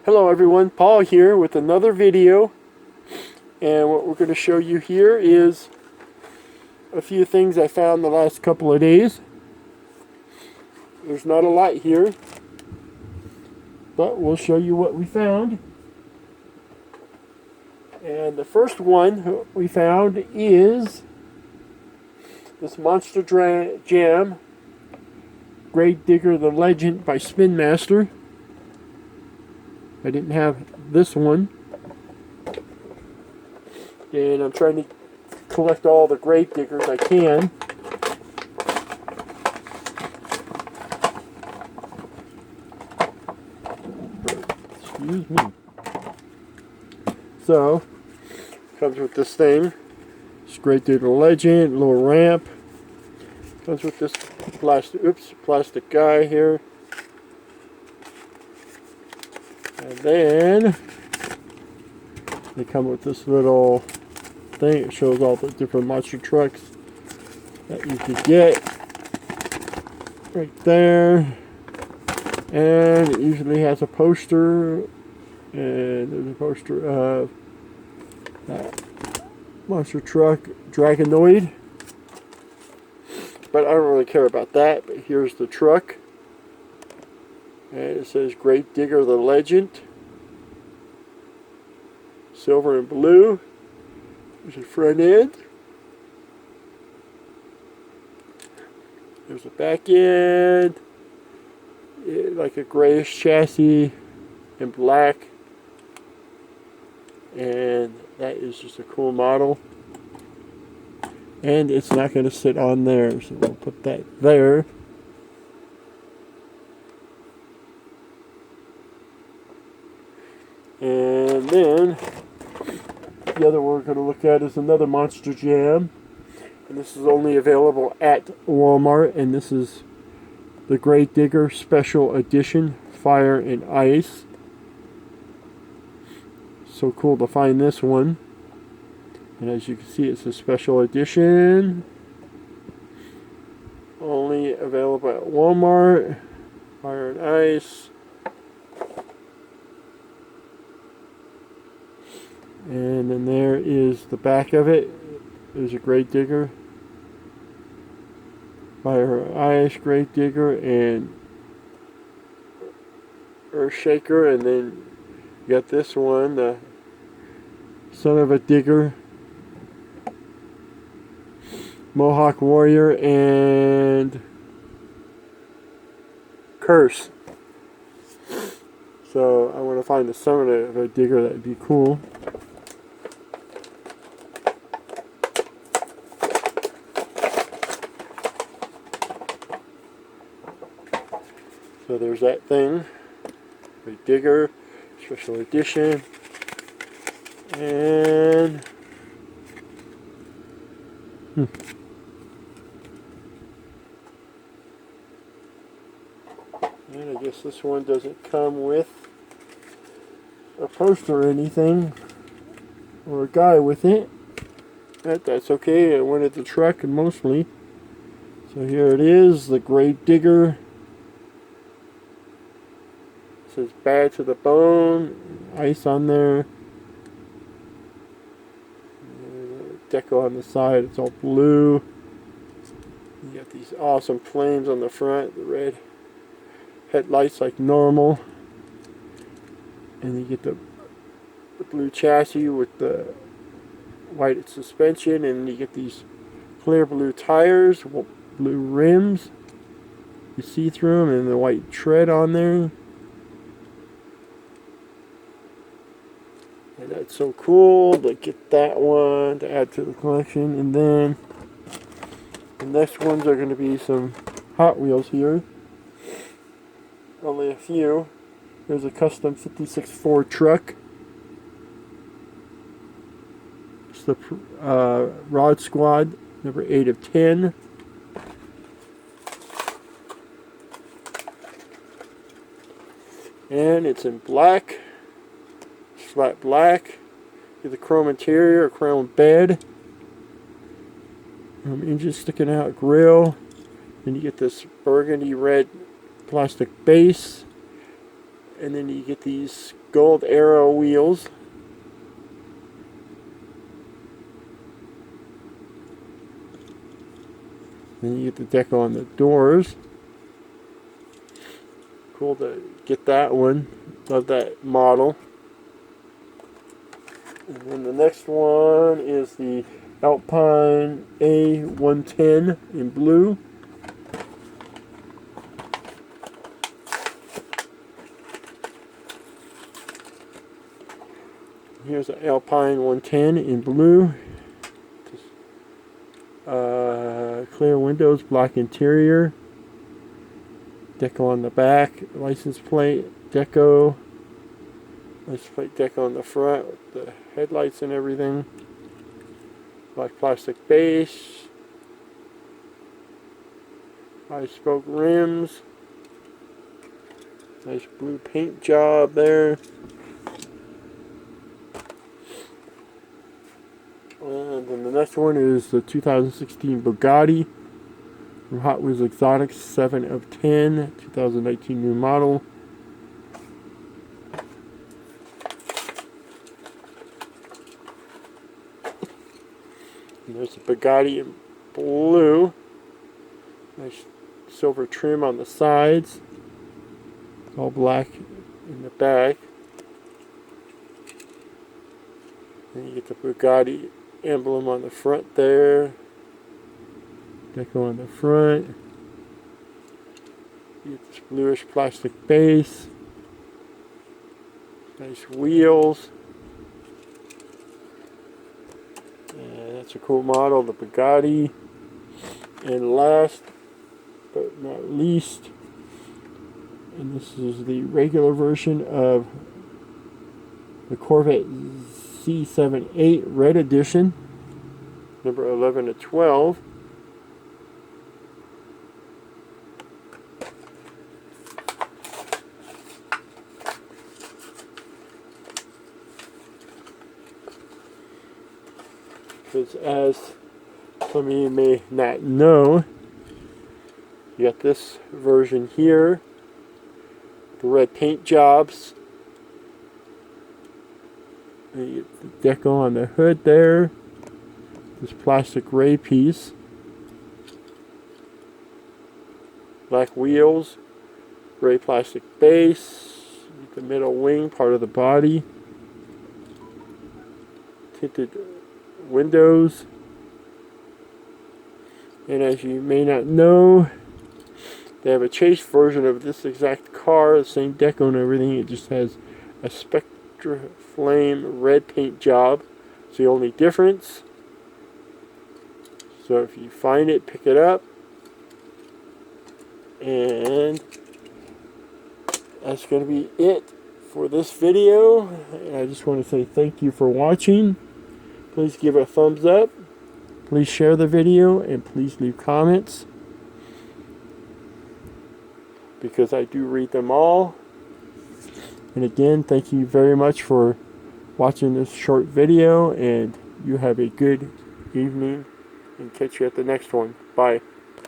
Hello everyone, Paul here with another video, and what we're going to show you here is a few things I found the last couple of days. There's not a lot here, but we'll show you what we found. And the first one we found is this Monster Jam Grave Digger the Legend by Spin Master. I didn't have this one, and I'm trying to collect all the grave diggers I can. Excuse me. So, comes with this thing. It's Grave Digger Legend, little ramp. Comes with this plastic guy here. And then they come with this little thing. It shows all the different monster trucks that you could get right there. And it usually has a poster, and there's a poster of that monster truck Dragonoid. But I don't really care about that. But here's the truck. And it says Grave Digger the Legend. Silver and blue. There's the front end. There's the back end. Like a grayish chassis in black. And that is just a cool model. And it's not going to sit on there, so we'll put that there. And then the other one we're going to look at is another Monster Jam, and this is only available at Walmart, and this is the Grave Digger Special Edition Fire and Ice. So cool to find this one, and as you can see, it's a special edition, only available at Walmart. Fire and Ice. And then there is the back of it. There's a Grave Digger, Fire Ice, Grave Digger, and Earthshaker. And then you got this one, the Son of a Digger, Mohawk Warrior, and Curse. So I want to find the Son of a Digger. That would be cool. So there's that thing, Grave Digger, Special Edition, and and I guess this one doesn't come with a poster or anything, or a guy with it. That's okay. I wanted the truck mostly. So here it is, the Grave Digger. It says bad to the bone, ice on there. Deco on the side, it's all blue. You got these awesome flames on the front, the red headlights like normal. And you get the blue chassis with the white suspension, and you get these clear blue tires, blue rims. You see through them, and the white tread on there. And that's so cool to get that one to add to the collection. And then the next ones are going to be some Hot Wheels here. Only a few. There's a custom 56 Ford truck. It's the Rod Squad, number 8 of 10. And it's in black. Flat black. Get the chrome interior, chrome bed. Engine sticking out, grill. Then you get this burgundy red plastic base. And then you get these gold arrow wheels. Then you get the decal on the doors. Cool to get that one. Love that model. And then the next one is the Alpine A110 in blue. Here's an Alpine 110 in blue. Clear windows, black interior. Deco on the back, license plate, deco. License plate deco on the front with the headlights and everything. Black plastic base. 5-spoke rims. Nice blue paint job there. And then the next one is the 2016 Bugatti from Hot Wheels Exotics, 7 of 10, 2019 new model. And there's the Bugatti in blue. Nice silver trim on the sides. All black in the back. And you get the Bugatti emblem on the front there. Deco on the front. You get this bluish plastic base. Nice wheels. And that's a cool model, the Bugatti. And last but not least, and this is the regular version of the Corvette C78 Red Edition, number 11 to 12. Because as some of you may not know, you got this version here, the red paint jobs. And you get the deco on the hood there. This plastic gray piece. Black wheels. Gray plastic base. The middle wing, part of the body. Tinted windows. And as you may not know, they have a chase version of this exact car, the same deco and everything. It just has a Spectra Flame red paint job. It's the only difference. So if you find it, pick it up. And that's going to be it for this video. And I just want to say thank you for watching. Please give a thumbs up. Please share the video and please leave comments, because I do read them all. And again, thank you very much for watching this short video, and you have a good evening, and catch you at the next one. Bye.